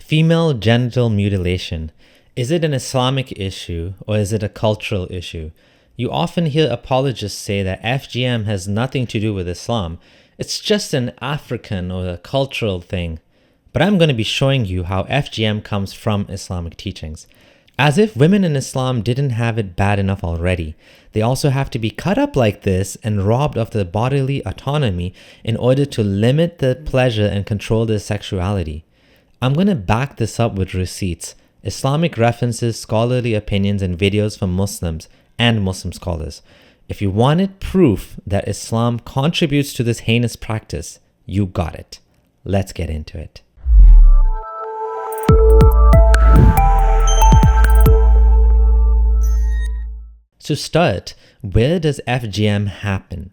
Female genital mutilation. Is it an Islamic issue or is it a cultural issue? You often hear apologists say that FGM has nothing to do with Islam. It's just an African or a cultural thing. But I'm going to be showing you how FGM comes from Islamic teachings. As if women in Islam didn't have it bad enough already, they also have to be cut up like this and robbed of their bodily autonomy in order to limit their pleasure and control their sexuality. I'm going to back this up with receipts, Islamic references, scholarly opinions, and videos from Muslims and Muslim scholars. If you wanted proof that Islam contributes to this heinous practice, you got it. Let's get into it. To start, where does FGM happen?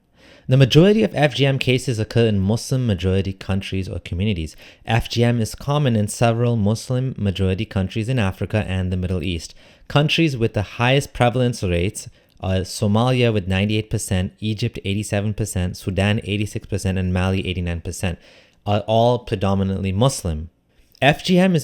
The majority of FGM cases occur in Muslim majority countries or communities. FGM is common in several Muslim majority countries in Africa and the Middle East. Countries with the highest prevalence rates are Somalia with 98%, Egypt 87%, Sudan 86%, and Mali 89%, are all predominantly Muslim. FGM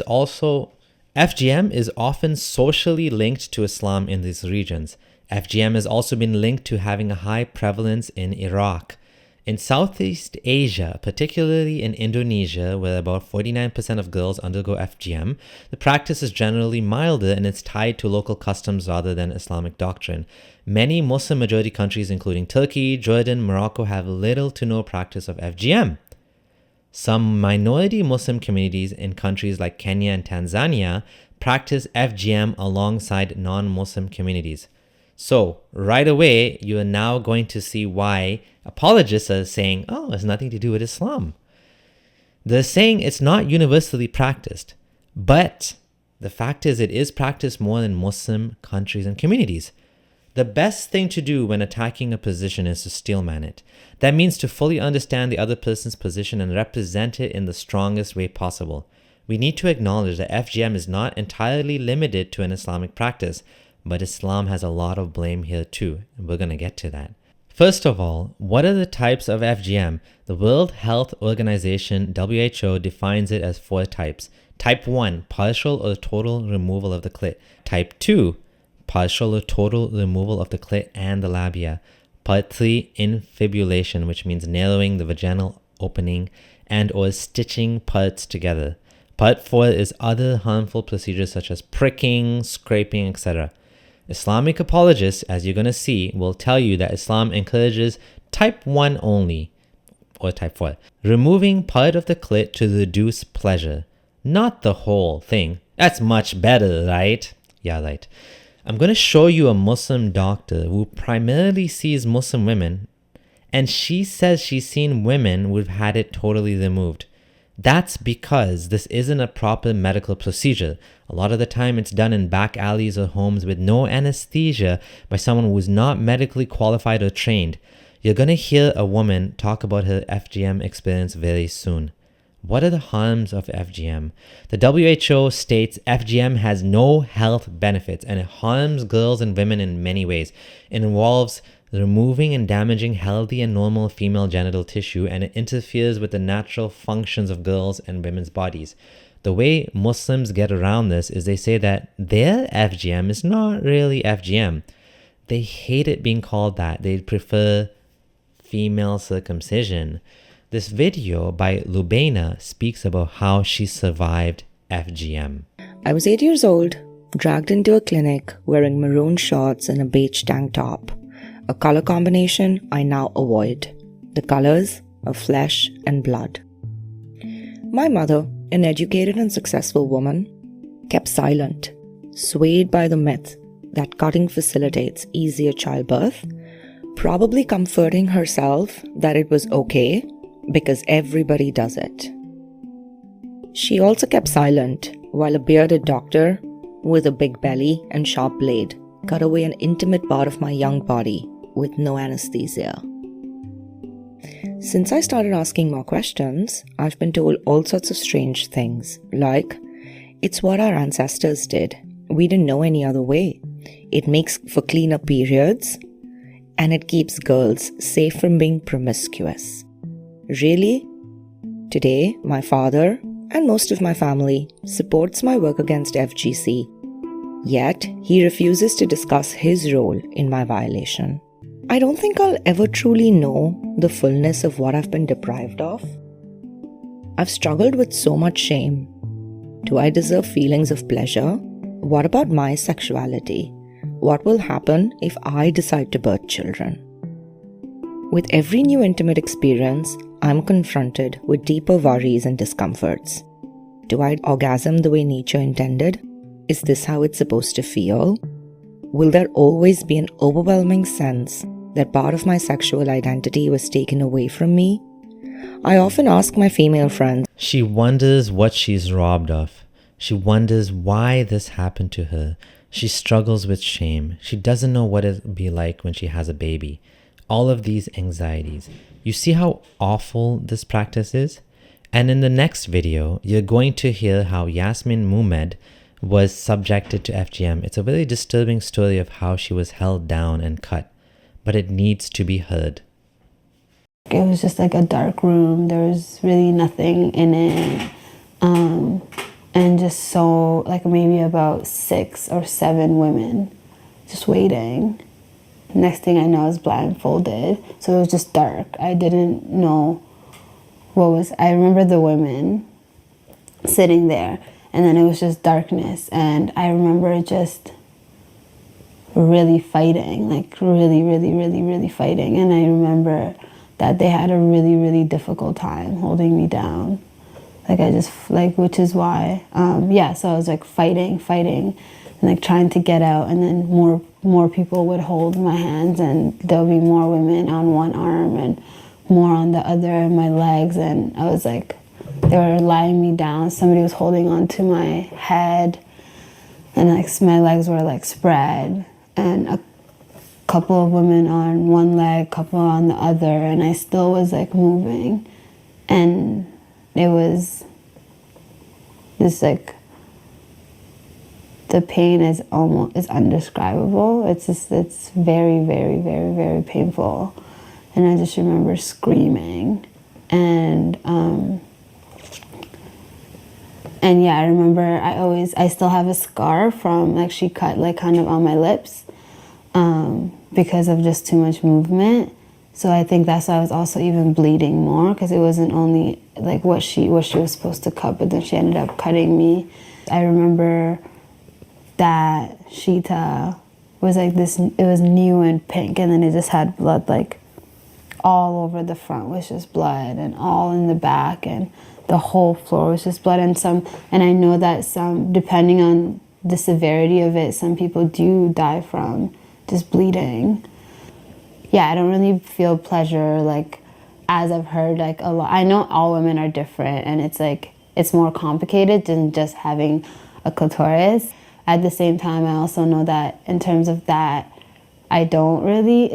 is often socially linked to Islam in these regions. FGM has also been linked to having a high prevalence in Iraq. In Southeast Asia, particularly in Indonesia, where about 49% of girls undergo FGM, the practice is generally milder and it's tied to local customs rather than Islamic doctrine. Many Muslim majority countries, including Turkey, Jordan, Morocco, have little to no practice of FGM. Some minority Muslim communities in countries like Kenya and Tanzania practice FGM alongside non-Muslim communities. So, right away, you are now going to see why apologists are saying, oh, it has nothing to do with Islam. They're saying it's not universally practiced, but the fact is it is practiced more in Muslim countries and communities. The best thing to do when attacking a position is to steelman it. That means to fully understand the other person's position and represent it in the strongest way possible. We need to acknowledge that FGM is not entirely limited to an Islamic practice, but Islam has a lot of blame here too, and we're going to get to that. First of all, what are the types of FGM? The World Health Organization, WHO, defines it as 4 types. Type 1, partial or total removal of the clit. Type 2, partial or total removal of the clit and the labia. Part 3, infibulation, which means narrowing the vaginal opening and or stitching parts together. Part 4 is other harmful procedures such as pricking, scraping, etc. Islamic apologists, as you're going to see, will tell you that Islam encourages type 1 only, or type 4, removing part of the clit to reduce pleasure, not the whole thing. That's much better, right? Yeah, right. I'm going to show you a Muslim doctor who primarily sees Muslim women, and she says she's seen women who've had it totally removed. That's because this isn't a proper medical procedure. A lot of the time it's done in back alleys or homes with no anesthesia by someone who is not medically qualified or trained. You're going to hear a woman talk about her FGM experience very soon. What are the harms of FGM? The WHO states FGM has no health benefits and it harms girls and women in many ways. It involves removing and damaging healthy and normal female genital tissue, and it interferes with the natural functions of girls' and women's bodies. The way Muslims get around this is they say that their FGM is not really FGM. They hate it being called that. They prefer female circumcision. This video by Lubaina speaks about how she survived FGM. I was 8 years old, dragged into a clinic wearing maroon shorts and a beige tank top. A color combination I now avoid. The colors of flesh and blood. My mother, an educated and successful woman, kept silent, swayed by the myth that cutting facilitates easier childbirth, probably comforting herself that it was okay because everybody does it. She also kept silent while a bearded doctor with a big belly and sharp blade cut away an intimate part of my young body with no anesthesia. Since I started asking more questions, I've been told all sorts of strange things, like, it's what our ancestors did. We didn't know any other way. It makes for cleaner periods, and it keeps girls safe from being promiscuous. Really? Today, my father and most of my family supports my work against FGC. Yet, he refuses to discuss his role in my violation. I don't think I'll ever truly know the fullness of what I've been deprived of. I've struggled with so much shame. Do I deserve feelings of pleasure? What about my sexuality? What will happen if I decide to birth children? With every new intimate experience, I'm confronted with deeper worries and discomforts. Do I orgasm the way nature intended? Is this how it's supposed to feel? Will there always be an overwhelming sense that part of my sexual identity was taken away from me? I often ask my female friends. She wonders what she's robbed of. She wonders why this happened to her. She struggles with shame. She doesn't know what it'll be like when she has a baby. All of these anxieties. You see how awful this practice is? And in the next video, you're going to hear how Yasmin Muhammad was subjected to FGM. It's a very disturbing story of how she was held down and cut, but it needs to be heard. It was just like a dark room. There was really nothing in it. And just so, like maybe about 6 or 7 women just waiting. Next thing I know, I was blindfolded. So it was just dark. I didn't know I remember the women sitting there, and then it was just darkness. And I remember just really fighting, like really, really, really, really fighting. And I remember that they had a really, really difficult time holding me down. Which is why, so I was like fighting, and like trying to get out, and then more people would hold my hands, and there'll be more women on one arm and more on the other, and my legs, and I was like, they were lying me down. Somebody was holding onto my head, and like my legs were like spread, and a couple of women on one leg, couple on the other, and I still was like moving, and it was just like, the pain is undescribable. It's very, very, very, very painful. And I just remember screaming. And yeah, I remember I still have a scar from, like, she cut like kind of on my lips because of just too much movement. So I think that's why I was also even bleeding more, because it wasn't only like what she was supposed to cut, but then she ended up cutting me. I remember that Sheeta was like this, it was new and pink, and then it just had blood like all over the front was just blood, and all in the back, and the whole floor was just blood. And I know that some, depending on the severity of it, some people do die from just bleeding. Yeah, I don't really feel pleasure, like, as I've heard, like, a lot. I know all women are different, and it's like, it's more complicated than just having a clitoris. At the same time, I also know that in terms of that, I don't really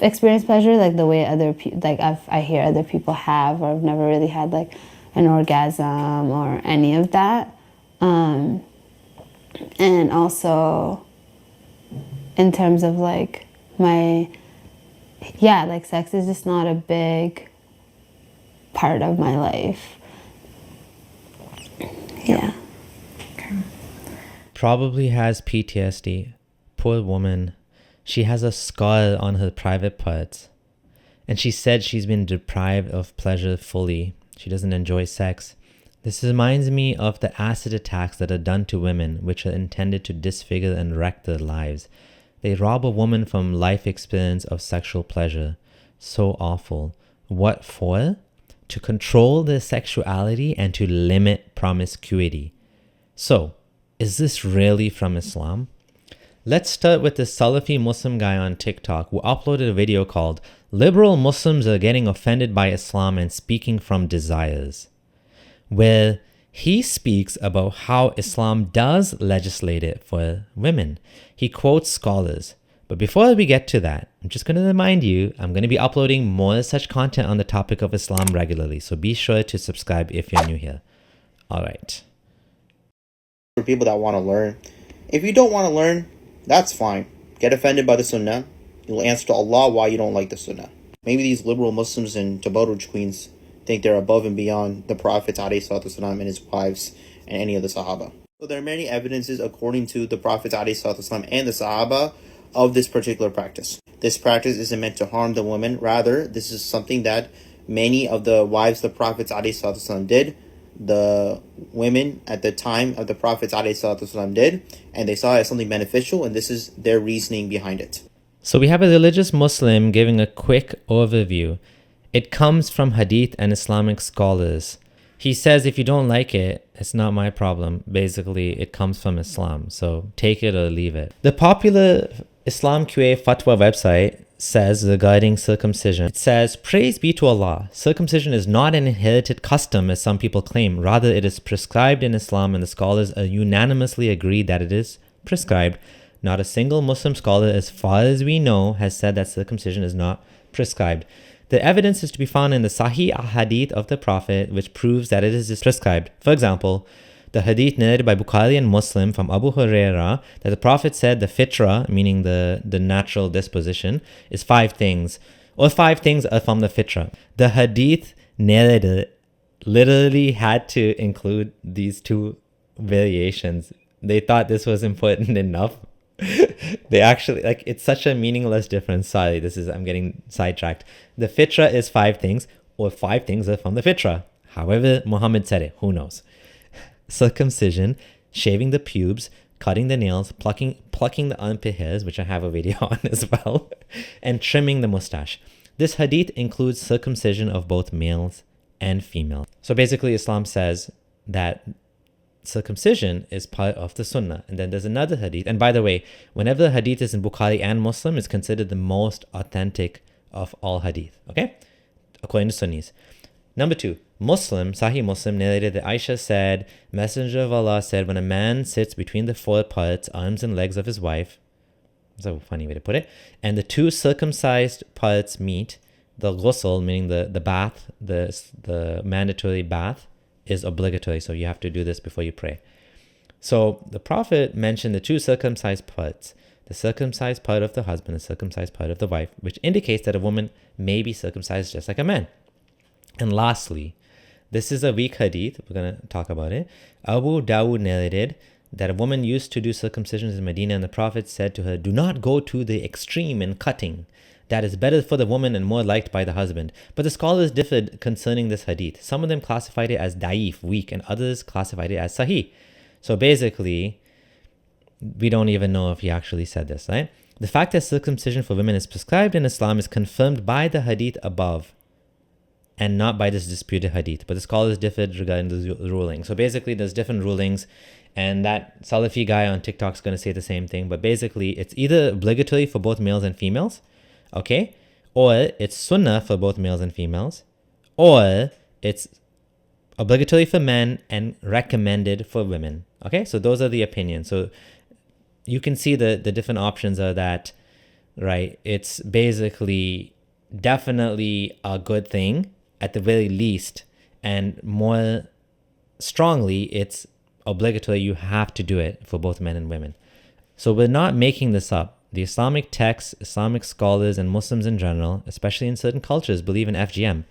experience pleasure like the way other people, like I hear other people have, or I've never really had like an orgasm or any of that. And also in terms of like like sex is just not a big part of my life. Yeah. Okay. Probably has PTSD. Poor woman. She has a scar on her private parts. And she said she's been deprived of pleasure fully. She doesn't enjoy sex. This reminds me of the acid attacks that are done to women, which are intended to disfigure and wreck their lives. They rob a woman from life experience of sexual pleasure. So awful. What for? To control their sexuality and to limit promiscuity. So, is this really from Islam? Let's start with this Salafi Muslim guy on TikTok who uploaded a video called "Liberal Muslims are getting offended by Islam and speaking from desires," where he speaks about how Islam does legislate it for women. He quotes scholars. But before we get to that, I'm just going to remind you, I'm going to be uploading more such content on the topic of Islam regularly, so be sure to subscribe if you're new here. All right. For people that want to learn. If you don't want to learn, that's fine. Get offended by the Sunnah. You'll answer to Allah why you don't like the Sunnah. Maybe these liberal Muslims and Tabarruj queens think they're above and beyond the Prophet ﷺ and his wives and any of the Sahaba. So there are many evidences according to the Prophet ﷺ and the Sahaba of this particular practice. This practice isn't meant to harm the women. Rather, this is something that many of the wives of the Prophet ﷺ did. The women at the time of the Prophet ﷺ did, and they saw it as something beneficial, and this is their reasoning behind it. So we have a religious Muslim giving a quick overview. It comes from Hadith and Islamic scholars. He says if you don't like it, it's not my problem. Basically, it comes from Islam, so take it or leave it. The popular Islam QA Fatwa website says regarding circumcision, it says, "Praise be to Allah. Circumcision is not an inherited custom as some people claim. Rather, it is prescribed in Islam, and the scholars are unanimously agreed that it is prescribed. Not a single Muslim scholar, as far as we know, has said that circumcision is not prescribed. The evidence is to be found in the Sahih Hadith of the Prophet, which proves that it is prescribed. For example, the hadith narrated by Bukhari and Muslim from Abu Hurairah that the Prophet said the fitra, meaning the natural disposition, is 5 things, or 5 things are from the fitra. The hadith narrator literally had to include these 2 variations. They thought this was important enough. They actually, like, it's such a meaningless difference. Sorry, I'm getting sidetracked. The fitra is 5 things, or 5 things are from the fitra. However Muhammad said it, who knows? Circumcision, shaving the pubes, cutting the nails, plucking the armpit hairs, which I have a video on as well, and trimming the mustache. This hadith includes circumcision of both males and females. So basically, Islam says that circumcision is part of the sunnah. And then there's another hadith. And by the way, whenever the hadith is in Bukhari and Muslim, it's considered the most authentic of all hadith. Okay? According to Sunnis. Number 2, Sahih Muslim narrated that Aisha said, Messenger of Allah said, when a man sits between the 4 parts, arms and legs of his wife, that's a funny way to put it, and the 2 circumcised parts meet, the ghusl, meaning the bath, the mandatory bath, is obligatory. So you have to do this before you pray. So the Prophet mentioned the 2 circumcised parts, the circumcised part of the husband, the circumcised part of the wife, which indicates that a woman may be circumcised just like a man. And lastly, this is a weak hadith. We're going to talk about it. Abu Dawud narrated that a woman used to do circumcisions in Medina, and the Prophet said to her, do not go to the extreme in cutting. That is better for the woman and more liked by the husband. But the scholars differed concerning this hadith. Some of them classified it as da'if, weak, and others classified it as sahih. So basically, we don't even know if he actually said this, right? The fact that circumcision for women is prescribed in Islam is confirmed by the hadith above, and not by this disputed hadith. But the scholars differed regarding the ruling. So basically, there's different rulings, and that Salafi guy on TikTok is going to say the same thing. But basically, it's either obligatory for both males and females, okay? Or it's sunnah for both males and females, or it's obligatory for men and recommended for women, okay? So those are the opinions. So you can see the different options are that, right? It's basically definitely a good thing at the very least, and more strongly, it's obligatory. You have to do it for both men and women. So we're not making this up. The Islamic texts, Islamic scholars, and Muslims in general, especially in certain cultures, believe in FGM.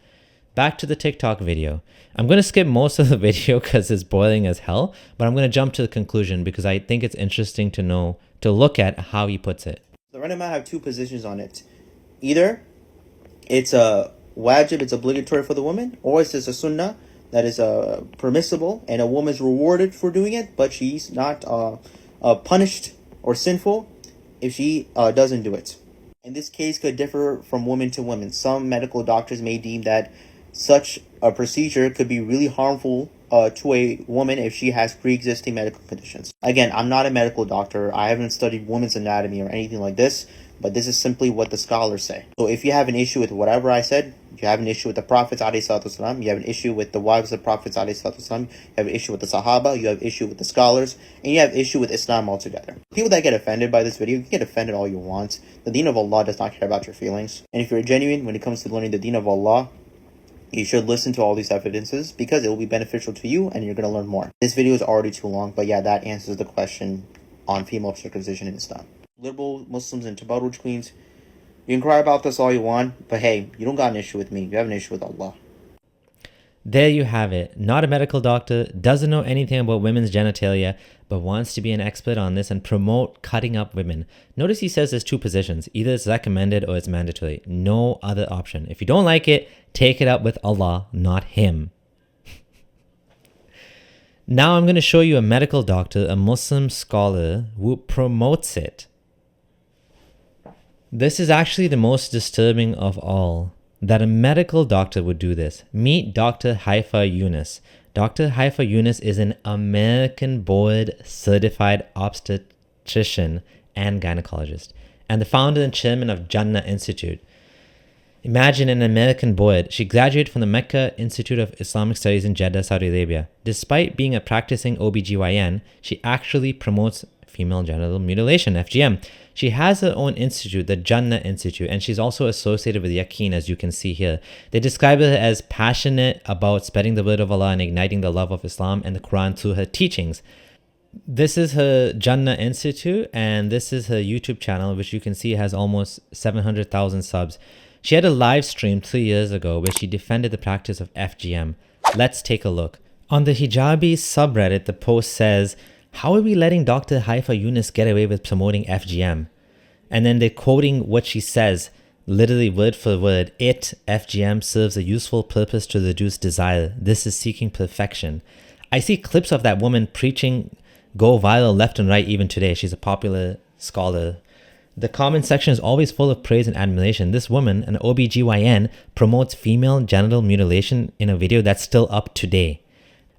Back to the TikTok video. I'm going to skip most of the video because it's boring as hell, but I'm going to jump to the conclusion because I think it's interesting to look at how he puts it. The ulama have 2 positions on it. Either it's a wajib, it's obligatory for the woman, or it's just a sunnah that is permissible and a woman's rewarded for doing it, but she's not punished or sinful if she doesn't do it. And this case could differ from woman to woman. Some medical doctors may deem that such a procedure could be really harmful to a woman if she has pre-existing medical conditions. Again, I'm not a medical doctor. I haven't studied women's anatomy or anything like this, but this is simply what the scholars say. So if you have an issue with whatever I said, you have an issue with the Prophet ﷺ, you have an issue with the wives of the Prophet ﷺ, you have an issue with the Sahaba, you have an issue with the scholars, and you have an issue with Islam altogether. People that get offended by this video, you can get offended all you want. The deen of Allah does not care about your feelings. And if you're genuine when it comes to learning the deen of Allah, you should listen to all these evidences because it will be beneficial to you and you're going to learn more. This video is already too long, but yeah, that answers the question on female circumcision in Islam. Liberal Muslims and Tabarruj queens, you can cry about this all you want, but hey, you don't got an issue with me. You have an issue with Allah. There you have it. Not a medical doctor, doesn't know anything about women's genitalia, but wants to be an expert on this and promote cutting up women. Notice he says there's two positions. Either it's recommended or it's mandatory. No other option. If you don't like it, take it up with Allah, not him. Now I'm going to show you a medical doctor, a Muslim scholar who promotes it. This is actually the most disturbing of all, that a medical doctor would do this. Meet Dr. Haifaa Younis. Dr. Haifaa Younis is an American board certified obstetrician and gynecologist, and the founder and chairman of Jannah Institute. Imagine an American board. She graduated from the Mecca Institute of Islamic Studies in Jeddah, Saudi Arabia. Despite being a practicing OBGYN, she actually promotes female genital mutilation, FGM. She has her own institute, the Jannah Institute, and she's also associated with Yaqeen, as you can see here. They describe her as passionate about spreading the word of Allah and igniting the love of Islam and the Quran through her teachings. This is her Jannah Institute, and this is her YouTube channel, which you can see has almost 700,000 subs. She had a live stream 3 years ago where she defended the practice of FGM. Let's take a look. On the Hijabi subreddit, the post says, "How are we letting Dr. Haifaa Younis get away with promoting FGM?" And then they're quoting what she says, literally word for word. FGM serves a useful purpose to reduce desire. This is seeking perfection. I see clips of that woman preaching go viral left and right even today. She's a popular scholar. The comment section is always full of praise and admiration. This woman, an OBGYN, promotes female genital mutilation in a video that's still up today.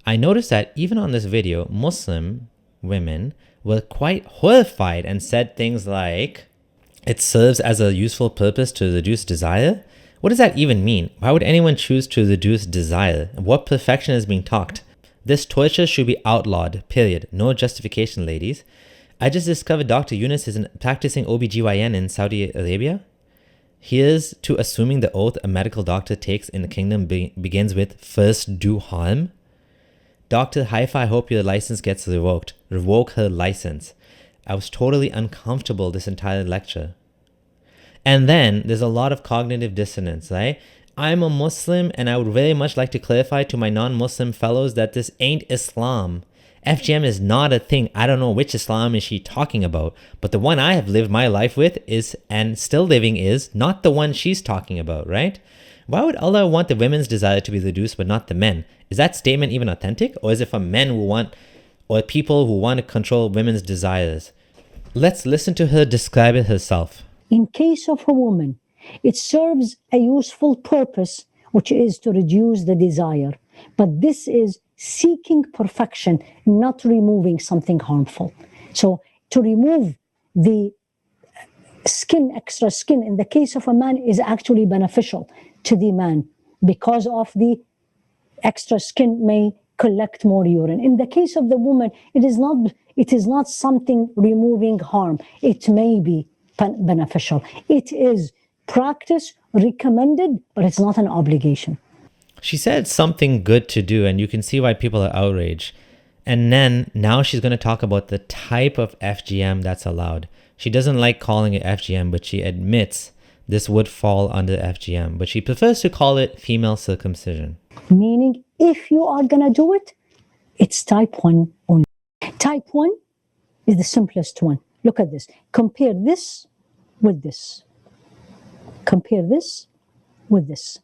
I noticed that even on this video, Muslim women were quite horrified and said things like, "It serves as a useful purpose to reduce desire." What does that even mean? Why would anyone choose to reduce desire? What perfection is being talked? This torture should be outlawed, period. No justification, ladies. I just discovered Dr. Younis is a practicing OBGYN in Saudi Arabia. Here's to assuming the oath a medical doctor takes in the kingdom begins with "first do harm." Dr. Haifaa, I hope your license gets revoked. Revoke her license. I was totally uncomfortable this entire lecture. And then there's a lot of cognitive dissonance, right? I'm a Muslim and I would very much like to clarify to my non-Muslim fellows that this ain't Islam. FGM is not a thing. I don't know which Islam is she talking about, but the one I have lived my life with is, and still living is, not the one she's talking about, right? Why would Allah want the women's desire to be reduced but not the men? Is that statement even authentic? Or is it for men who want, or people who want to control women's desires? Let's listen to her describe it herself. In case of a woman, it serves a useful purpose, which is to reduce the desire. But this is seeking perfection, not removing something harmful. So to remove the skin, extra skin, in the case of a man is actually beneficial to the man because of the extra skin may collect more urine. In the case of the woman, it is not something removing harm. It may be beneficial. It is practice recommended, but it's not an obligation. She said something good to do, and you can see why people are outraged. And then now she's going to talk about the type of FGM that's allowed. She doesn't like calling it FGM, but she admits this would fall under FGM, but she prefers to call it female circumcision. Meaning, if you are going to do it, it's type 1 only. Type 1 is the simplest one. Look at this. Compare this with this. Compare this with this.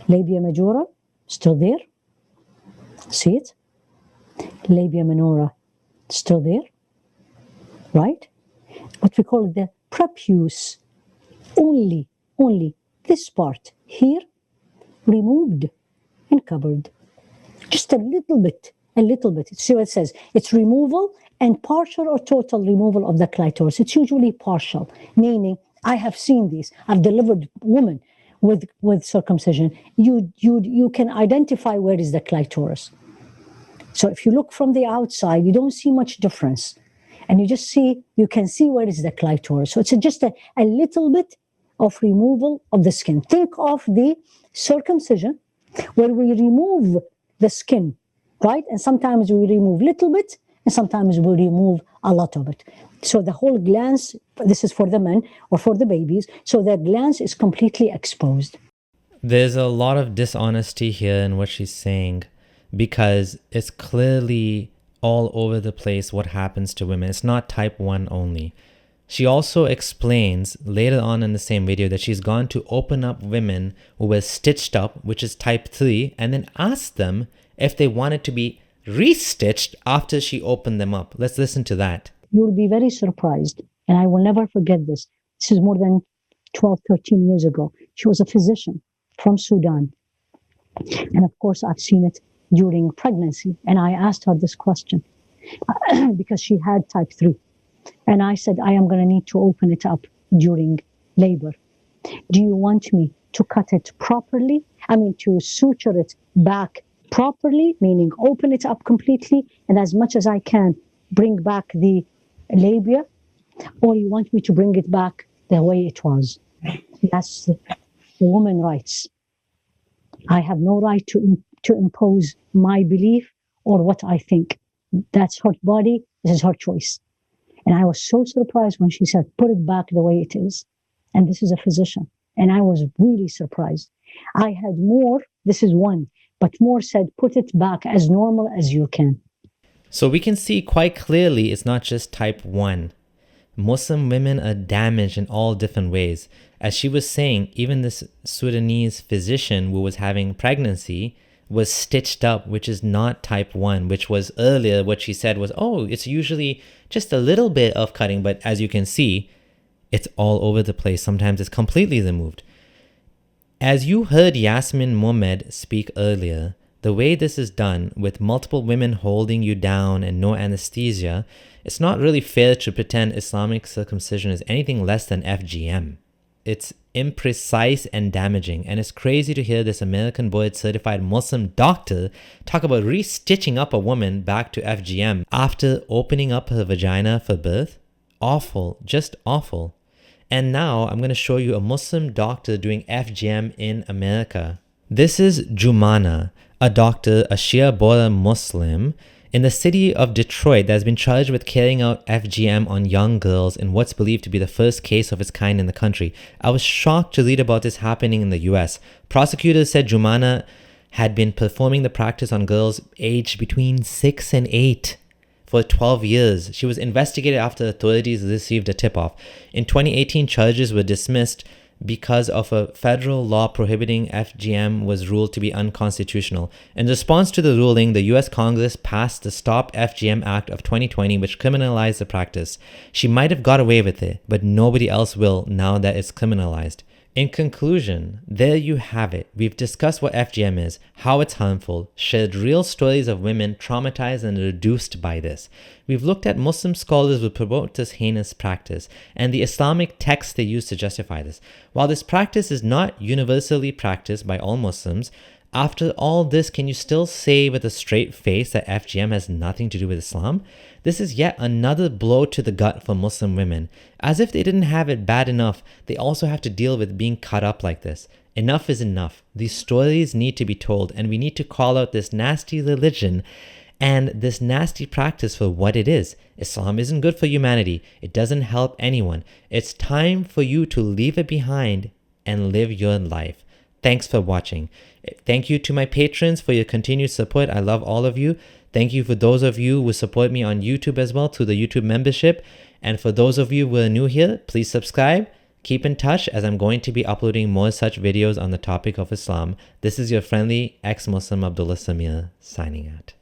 Labia majora, still there. See it? Labia minora, still there. Right? What we call the prepuce. Only this part here removed and covered. Just a little bit. See what it says? It's removal and partial or total removal of the clitoris. It's usually partial, meaning I have seen these. I've delivered women with circumcision. You can identify where is the clitoris. So if you look from the outside, you don't see much difference. And you can see where is the clitoris. So it's just a little bit of removal of the skin. Think of the circumcision where we remove the skin, right? And sometimes we remove a little bit, and sometimes we remove a lot of it. So the whole glans, this is for the men or for the babies, so the glans is completely exposed. There's a lot of dishonesty here in what she's saying, because it's clearly all over the place what happens to women. It's not type 1 only. She also explains later on in the same video that she's gone to open up women who were stitched up, which is type 3, and then asked them if they wanted to be restitched after she opened them up. Let's listen to that. You'll be very surprised, and I will never forget this. This is more than 12, 13 years ago. She was a physician from Sudan. And of course, I've seen it during pregnancy. And I asked her this question because she had type 3. And I said, I am going to need to open it up during labor. Do you want me to cut it properly? I mean, to suture it back properly, meaning open it up completely and as much as I can bring back the labia, or you want me to bring it back the way it was? That's the woman rights. I have no right to impose my belief or what I think. That's her body. This is her choice. And I was so surprised when she said, put it back the way it is. And this is a physician. And I was really surprised. I had more, this is one, but more said, put it back as normal as you can. So we can see quite clearly it's not just type 1. Muslim women are damaged in all different ways. As she was saying, even this Sudanese physician who was having pregnancy was stitched up, which is not type 1, which was earlier what she said was, oh, it's usually just a little bit of cutting, but as you can see, it's all over the place. Sometimes it's completely removed. As you heard Yasmin Mohammed speak earlier, the way this is done with multiple women holding you down and no anesthesia, it's not really fair to pretend Islamic circumcision is anything less than FGM. It's imprecise and damaging, and it's crazy to hear this American board certified Muslim doctor talk about restitching up a woman back to FGM after opening up her vagina for birth. Awful, just awful. And now I'm going to show you a Muslim doctor doing FGM in America. This is Jumana, a doctor, a Shia Bora Muslim in the city of Detroit that has been charged with carrying out FGM on young girls in what's believed to be the first case of its kind in the country. I was shocked to read about this happening in the US. Prosecutors said Jumana had been performing the practice on girls aged between 6 and 8 for 12 years. She was investigated after authorities received a tip-off. In 2018, charges were dismissed because of a federal law prohibiting FGM was ruled to be unconstitutional. In response to the ruling, the US Congress passed the Stop FGM Act of 2020, which criminalized the practice. She might have got away with it, but nobody else will now that it's criminalized. In conclusion, there you have it. We've discussed what FGM is, how it's harmful, shared real stories of women traumatized and reduced by this. We've looked at Muslim scholars who promote this heinous practice and the Islamic texts they use to justify this. While this practice is not universally practiced by all Muslims, after all this, can you still say with a straight face that FGM has nothing to do with Islam? This is yet another blow to the gut for Muslim women. As if they didn't have it bad enough, they also have to deal with being cut up like this. Enough is enough. These stories need to be told, and we need to call out this nasty religion and this nasty practice for what it is. Islam isn't good for humanity. It doesn't help anyone. It's time for you to leave it behind and live your life. Thanks for watching. Thank you to my patrons for your continued support. I love all of you. Thank you for those of you who support me on YouTube as well, through the YouTube membership. And for those of you who are new here, please subscribe. Keep in touch, as I'm going to be uploading more such videos on the topic of Islam. This is your friendly ex-Muslim Abdullah Samir signing out.